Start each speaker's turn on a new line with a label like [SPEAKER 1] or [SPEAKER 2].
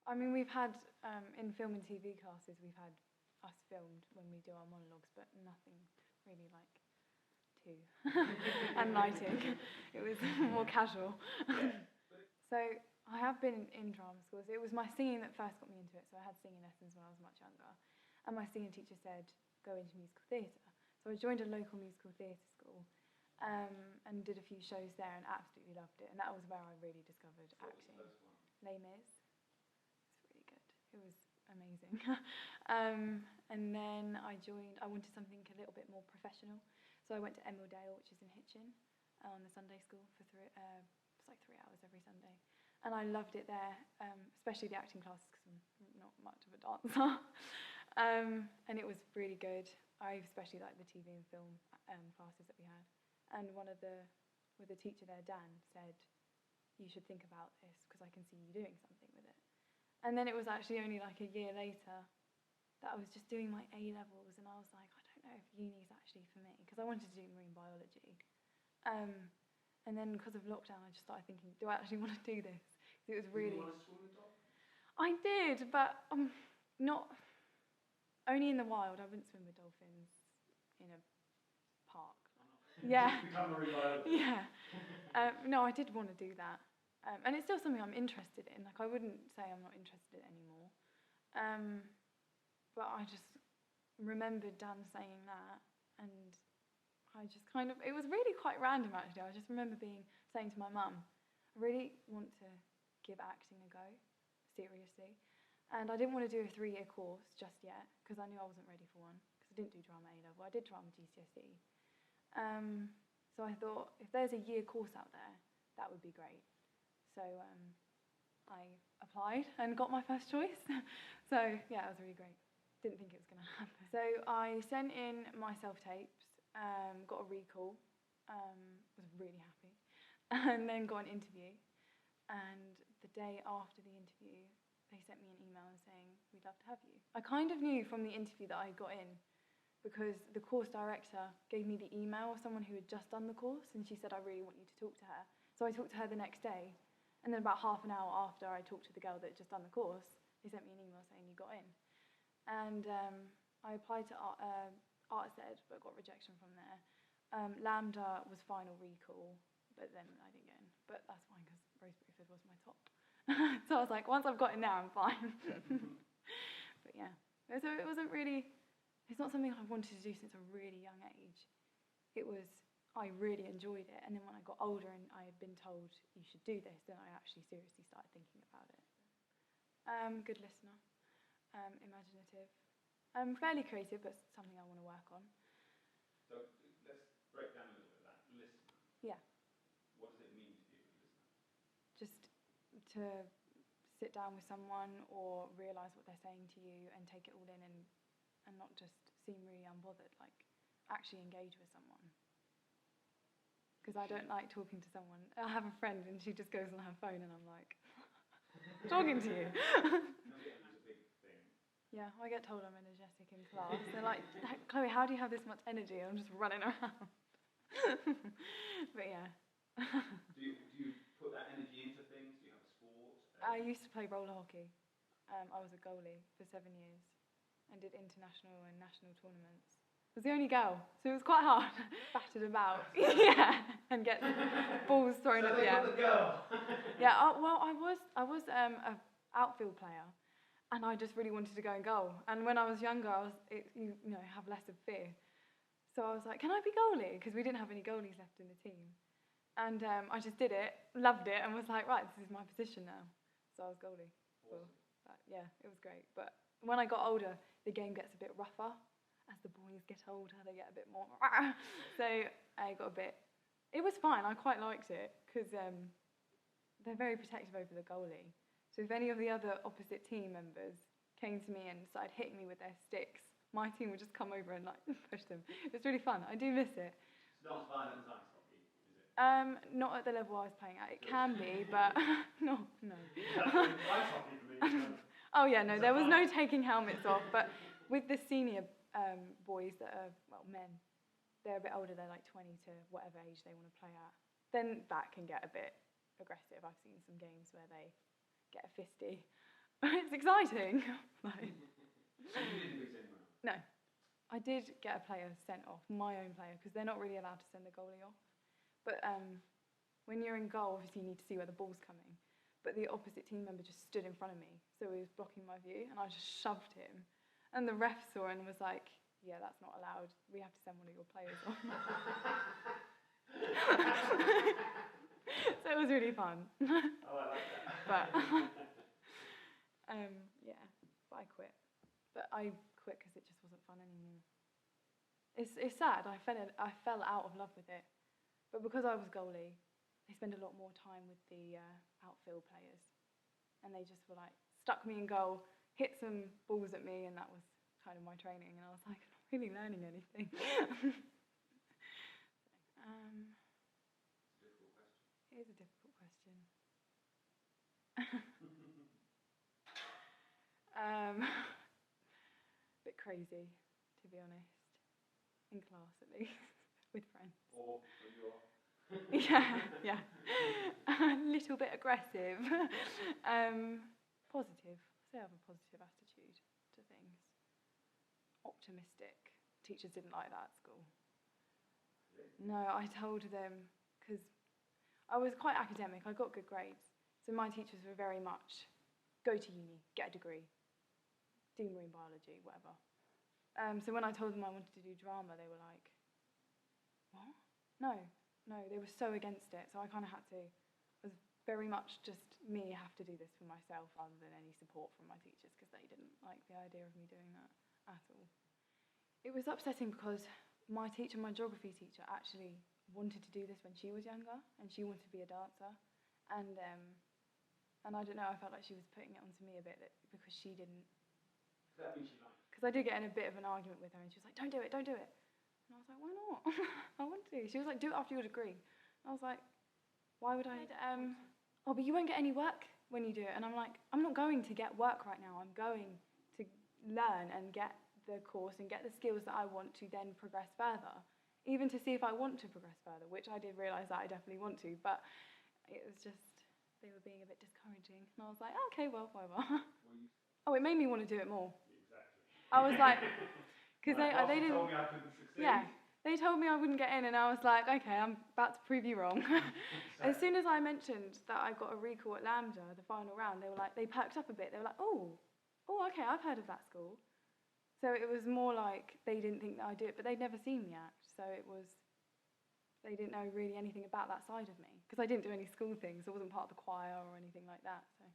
[SPEAKER 1] I mean, we've had, in film and TV classes, we've had us filmed when we do our monologues, but nothing really like two. And lighting. It was more casual. So I have been in drama schools. It was my singing that first got me into it, so I had singing lessons when I was much younger. And my singing teacher said, go into musical theatre. So I joined a local musical theatre school and did a few shows there and absolutely loved it. And that was where I really discovered acting. Les Mis. It's really good. It was amazing. And then I wanted something a little bit more professional. So I went to Emmerdale, which is in Hitchin, on the Sunday school for it's like 3 hours every Sunday. And I loved it there, especially the acting classes because I'm not much of a dancer. And it was really good. I especially liked the TV and film classes that we had. And with the teacher there, Dan, said, you should think about this because I can see you doing something with it. And then it was actually only like a year later that I was just doing my A-levels and I was like, I don't know if uni is actually for me because I wanted to do marine biology. And then because of lockdown, I just started thinking, do I actually want to do this? It was really...
[SPEAKER 2] Did you want to swim with dolphins?
[SPEAKER 1] I did, but not... Only in the wild. I wouldn't swim with dolphins in a park. Yeah.
[SPEAKER 2] Become marine biologist.
[SPEAKER 1] Yeah. No, I did want to do that. And it's still something I'm interested in. Like, I wouldn't say I'm not interested anymore. But I just remembered Dan saying that, and I just kind of... It was really quite random, actually. I just remember saying to my mum, I really want to give acting a go, seriously. And I didn't want to do a 3-year course just yet, because I knew I wasn't ready for one, because I didn't do drama A-level. I did drama GCSE. So I thought, if there's a year course out there, that would be great. So I applied and got my first choice. So yeah, it was really great. Didn't think it was going to happen. So I sent in my self-tapes, got a recall, was really happy, and then got an interview. And the day after the interview, they sent me an email saying, we'd love to have you. I kind of knew from the interview that I got in because the course director gave me the email of someone who had just done the course, and she said, I really want you to talk to her. So I talked to her the next day, and then about half an hour after I talked to the girl that had just done the course, they sent me an email saying you got in. And I applied to ArtsEd, but got rejection from there. Lambda was final recall, but then I didn't get in. But that's fine, because Rosebery Fid was my top. So I was like, once I've got in there, I'm fine. But yeah, so it wasn't really, it's not something I've wanted to do since a really young age. It was, I really enjoyed it. And then when I got older and I had been told you should do this, then I actually seriously started thinking about it. Good listener, imaginative, fairly creative, but something I want to work on.
[SPEAKER 2] So let's break down a little bit of that. Listener.
[SPEAKER 1] Yeah.
[SPEAKER 2] What does it mean to be a good listener?
[SPEAKER 1] Just to sit down with someone or realise what they're saying to you and take it all in and not just seem really unbothered, like actually engage with someone. Because I don't like talking to someone. I have a friend and she just goes on her phone and I'm like, talking to you.
[SPEAKER 2] Energy is a big thing.
[SPEAKER 1] Yeah, I get told I'm energetic in class. They're like, Chloe, how do you have this much energy? I'm just running around. But yeah.
[SPEAKER 2] Do you put that energy into things? Do you have a sport?
[SPEAKER 1] I used to play roller hockey. I was a goalie for 7 years and did international and national tournaments. I was the only girl, so it was quite hard. Battered about, yeah, and get balls thrown at the air.
[SPEAKER 2] So they got the girl.
[SPEAKER 1] Yeah, well, I was an outfield player, and I just really wanted to go and goal. And when I was younger, you have less of fear. So I was like, can I be goalie? Because we didn't have any goalies left in the team. And I just did it, loved it, and was like, right, this is my position now. So I was goalie.
[SPEAKER 2] Awesome.
[SPEAKER 1] Yeah, it was great. But when I got older, the game gets a bit rougher. As the boys get older, they get a bit more... So I got a bit... It was fine, I quite liked it, because they're very protective over the goalie. So if any of the other opposite team members came to me and started hitting me with their sticks, my team would just come over and like push them. It was really fun. I do miss it.
[SPEAKER 2] It's not as violent as ice hockey, is it?
[SPEAKER 1] Not at the level I was playing at. It can be, but no.
[SPEAKER 2] Ice hockey for me.
[SPEAKER 1] Oh yeah, no, there was no taking helmets off, but with the senior boys that are, well, men, they're a bit older, they're like 20 to whatever age they want to play at, then that can get a bit aggressive. I've seen some games where they get a fisty. It's exciting. No.
[SPEAKER 2] And you didn't lose anyone else?
[SPEAKER 1] No. I did get a player sent off, my own player, because they're not really allowed to send the goalie off. But when you're in goal, obviously you need to see where the ball's coming. But the opposite team member just stood in front of me, so he was blocking my view, and I just shoved him. And the ref saw it and was like, yeah, that's not allowed. We have to send one of your players off. So it was really fun.
[SPEAKER 2] Oh, I like that.
[SPEAKER 1] But, yeah, but I quit. But I quit because it just wasn't fun anymore. It's sad. I fell out of love with it. But because I was goalie, they spend a lot more time with the outfield players. And they just were like, stuck me in goal, hit some balls at me, and that was kind of my training. And I was like, I'm not really learning anything. It is a difficult question. Bit crazy, to be honest. In class, at least, with friends.
[SPEAKER 2] Or when you're...
[SPEAKER 1] Yeah. A little bit aggressive. Positive. I say I have a positive attitude to things. Optimistic. Teachers didn't like that at school. No, I told them, because I was quite academic, I got good grades. So my teachers were very much, go to uni, get a degree, do marine biology, whatever. So when I told them I wanted to do drama, they were like, what? No, they were so against it. So I kind of had to, it was very much just me have to do this for myself rather than any support from my teachers, because they didn't like the idea of me doing that at all. It was upsetting because my teacher, my geography teacher, actually wanted to do this when she was younger, and she wanted to be a dancer. And I don't know, I felt like she was putting it onto me a bit because she didn't.
[SPEAKER 2] Does that mean she likes?
[SPEAKER 1] Because I did get in a bit of an argument with her, and she was like, don't do it. And I was like, why not? I want to. She was like, do it after your degree. And I was like, why would I? Oh, but you won't get any work when you do it. And I'm like, I'm not going to get work right now. I'm going to learn and get the course and get the skills that I want to then progress further, even to see if I want to progress further, which I did realise that I definitely want to, but it was just, they were being a bit discouraging. And I was like, okay, well, whatever. Oh, it made me want to do it more.
[SPEAKER 2] Exactly.
[SPEAKER 1] I was like, because they didn't.
[SPEAKER 2] Told me I couldn't succeed.
[SPEAKER 1] Yeah, they told me I wouldn't get in, and I was like, okay, I'm about to prove you wrong. As soon as I mentioned that I got a recall at Lambda, the final round, they were like, they perked up a bit. They were like, oh, okay, I've heard of that school. So it was more like they didn't think that I'd do it, but they'd never seen me act. So it was, they didn't know really anything about that side of me, because I didn't do any school things. I wasn't part of the choir or anything like that. So.